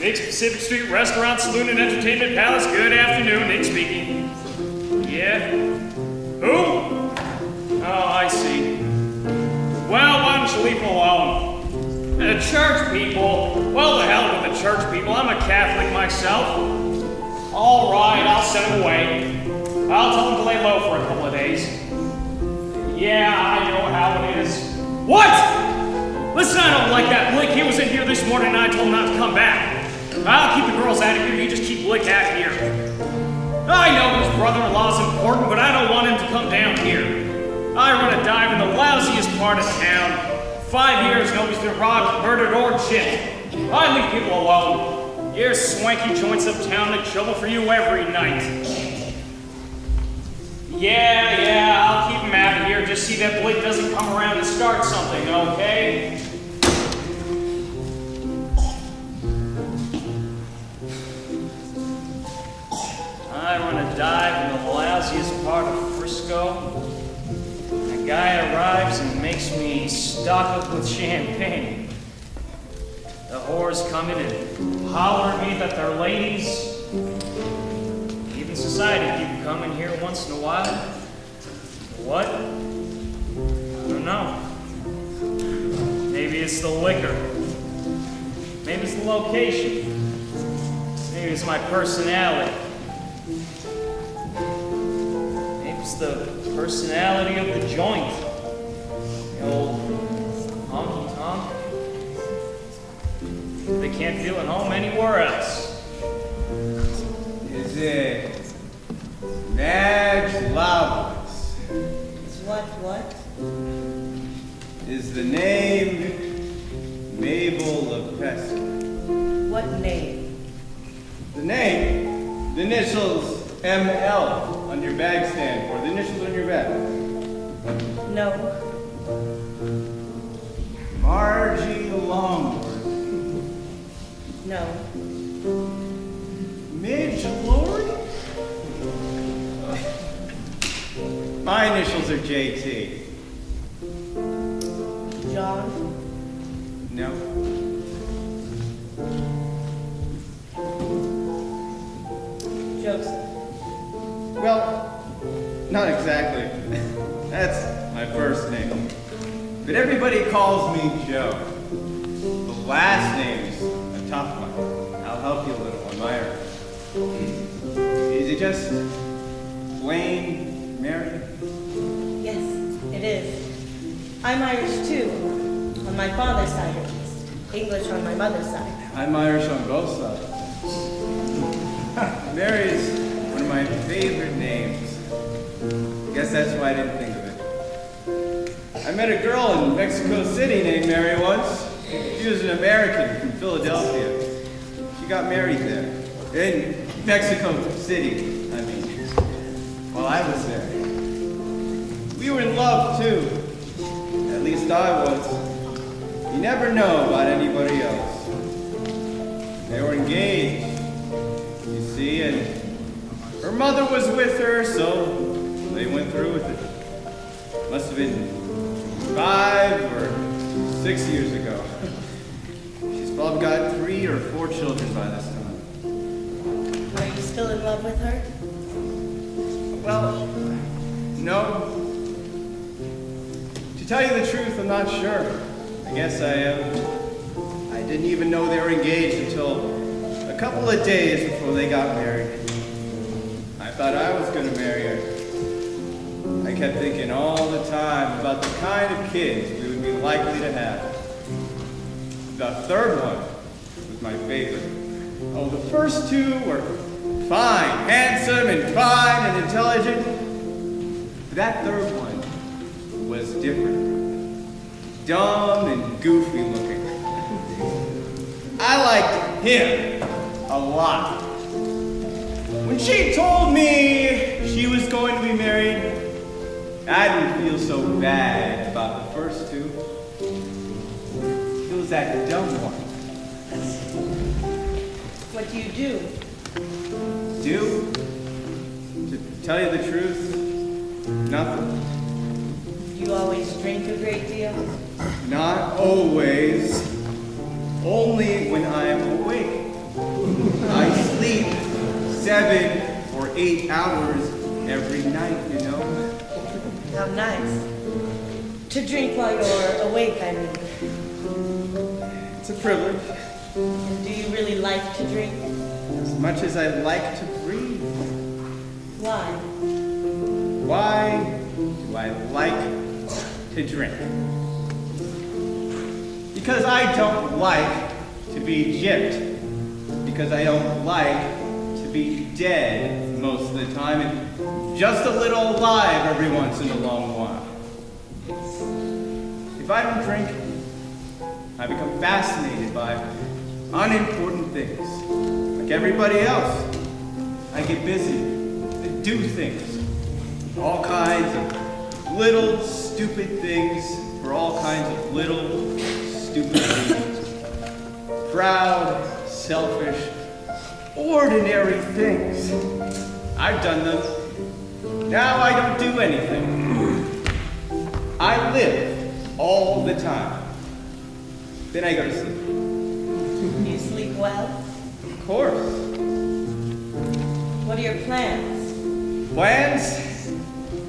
Nick's Pacific Street Restaurant, Saloon, and Entertainment Palace. Good afternoon, Nick speaking. Yeah? Who? Oh, I see. Well, why don't you leave him alone? The church people. Well, the hell with the church people. I'm a Catholic myself. All right, I'll send him away. I'll tell him to lay low for a couple of days. Yeah, I know how it is. What? Listen, I don't like that Blick. He was in here this morning and I told him not to come back. I'll keep the girls out of here. You just keep Blick out here. I know his brother-in-law's important, but I don't want him to come down here. I run a dive in the lousiest part of town. 5 years, nobody's been robbed, murdered, or chipped. I leave people alone. Your swanky joints uptown make trouble for you every night. Yeah, I'll keep him out of here. Just see that Blake doesn't come around and start something, okay? I run a dive in the lousiest part of Frisco. A guy arrives and makes me stock up with champagne. The whores come in and holler at me that they're ladies. Even society people come in here once in a while. What? I don't know. Maybe it's the liquor. Maybe it's the location. Maybe it's my personality. Maybe it's the personality of the joint. The old honky-tonk. They can't feel at home anywhere else. Is it Madge Lovelace? Is what? Is the name Mabel of Pesca? What name? The name? The initials ML on your bag stand, or the initials on your bag? No. Margie Longworth. No. Midge Lord? My initials are JT. John? No. Joseph? Well, not exactly. That's my first name. But everybody calls me Joe. The last name's a tough one. I'll help you a little on my end. Is it just plain Mary? Yes, it is. I'm Irish too, on my father's side at least. English on my mother's side. I'm Irish on both sides. Mary's one of my favorite names. I guess that's why I didn't think of it. I met a girl in Mexico City named Mary once. She was an American from Philadelphia. She got married there. In Mexico City, I mean. While I was there. We were in love too. At least I was. You never know about anybody else. They were engaged, you see, and her mother was with her, so they went through with it. Must have been 5 or 6 years ago. She's probably got 3 or 4 children by this time. Are you still in love with her? Well, no. To tell you the truth, I'm not sure. I guess I am. I didn't even know they were engaged until a couple of days before they got married. I thought I was going to marry her. I kept thinking all the time about the kind of kids we would be likely to have. The third one was my favorite. Oh, the first 2 were fine, handsome and fine and intelligent. That third one was different. Dumb and goofy looking. I liked him a lot. When she told me she was going to be married, I didn't feel so bad about the first 2. It was that dumb one. What do you do? Do? To tell you the truth, nothing. Do you always drink a great deal? Not always. Only when I'm awake. 7 or 8 hours every night, you know? How nice. To drink while you're awake, I mean. It's a privilege. And do you really like to drink? As much as I like to breathe. Why? Why do I like to drink? Because I don't like to be gypped. Because I don't like to be dead most of the time and just a little alive every once in a long while. If I don't drink, I become fascinated by unimportant things. Like everybody else, I get busy and do things. All kinds of little stupid things for all kinds of little stupid reasons. Proud, selfish, ordinary things. I've done them. Now I don't do anything. I live all the time. Then I go to sleep. Do you sleep well? Of course. What are your plans? Plans?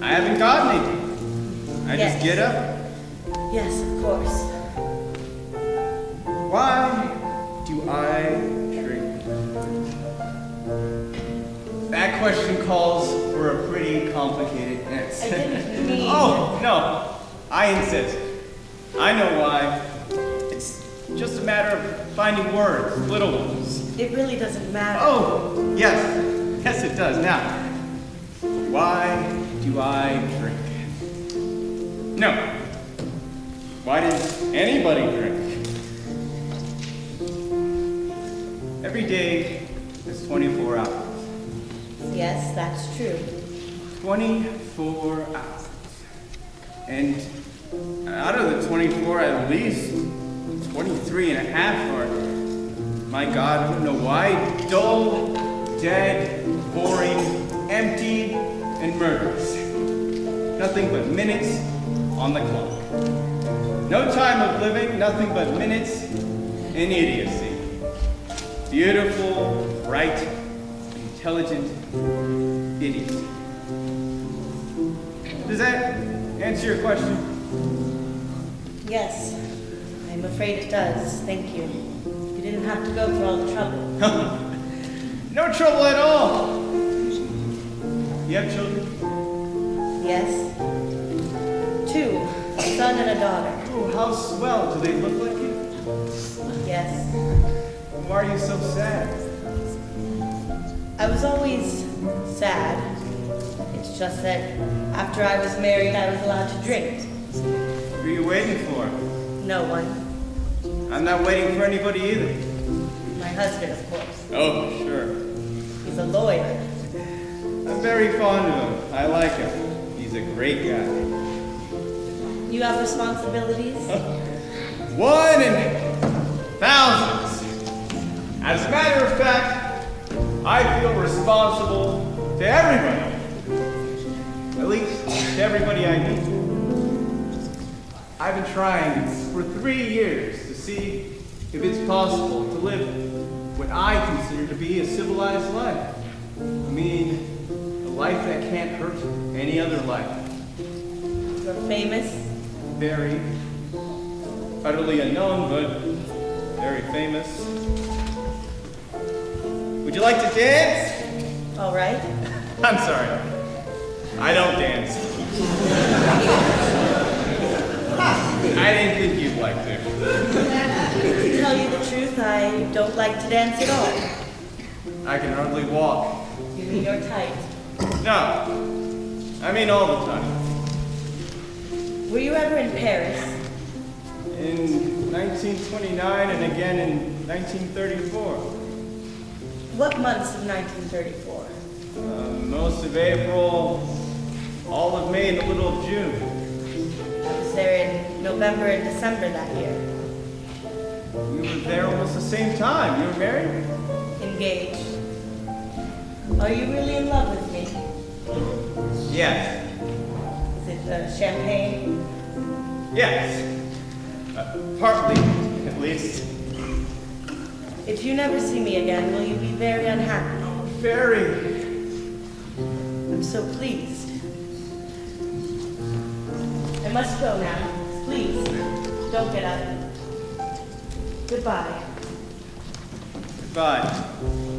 I haven't got any. I Yes. just get up. Yes, of course. Why do I drink? That question calls for a pretty complicated answer. I didn't mean... Oh, no. I insist. I know why. It's just a matter of finding words, little ones. It really doesn't matter. Oh, yes. Yes, it does. Now, why do I drink? No. Why does anybody drink? Every day is 24 hours. Yes, that's true. 24 hours. And out of the 24, at least 23 and a half are, my God, I don't know why, dull, dead, boring, empty, and murderous. Nothing but minutes on the clock. No time of living, nothing but minutes and idiocy. Beautiful, bright, intelligent idiocy. Does that answer your question? Yes, I'm afraid it does. Thank you. You didn't have to go through all the trouble. No trouble at all. You have children? Yes? 2, a son and a daughter. Oh, how swell. Do they look like you? Yes. Why are you so sad? I was always sad. It's just that after I was married, I was allowed to drink. Who are you waiting for? No one. I'm not waiting for anybody either. My husband, of course. Oh, sure. He's a lawyer. I'm very fond of him. I like him. He's a great guy. You have responsibilities? One in thousands. As a matter of fact, I feel responsible to everybody. At least to everybody I meet. I've been trying for 3 years to see if it's possible to live what I consider to be a civilized life. I mean, a life that can't hurt any other life. You're famous? Very utterly unknown, but very famous. Would you like to dance? All right. I'm sorry. I don't dance. I didn't think you'd like to. To tell you the truth, I don't like to dance at all. I can hardly walk. You mean you're tight. No. I mean all the time. Were you ever in Paris? In 1929 and again in 1934. What months of 1934? Most of April, all of May, and a little of June. I was there in November and December that year. We were there almost the same time. You were married? Engaged. Are you really in love with me? Yes. Is it champagne? Yes. Partly, at least. If you never see me again, will you be very unhappy? fairy. I'm so pleased. I must go now. Please, don't get up. Goodbye. Goodbye.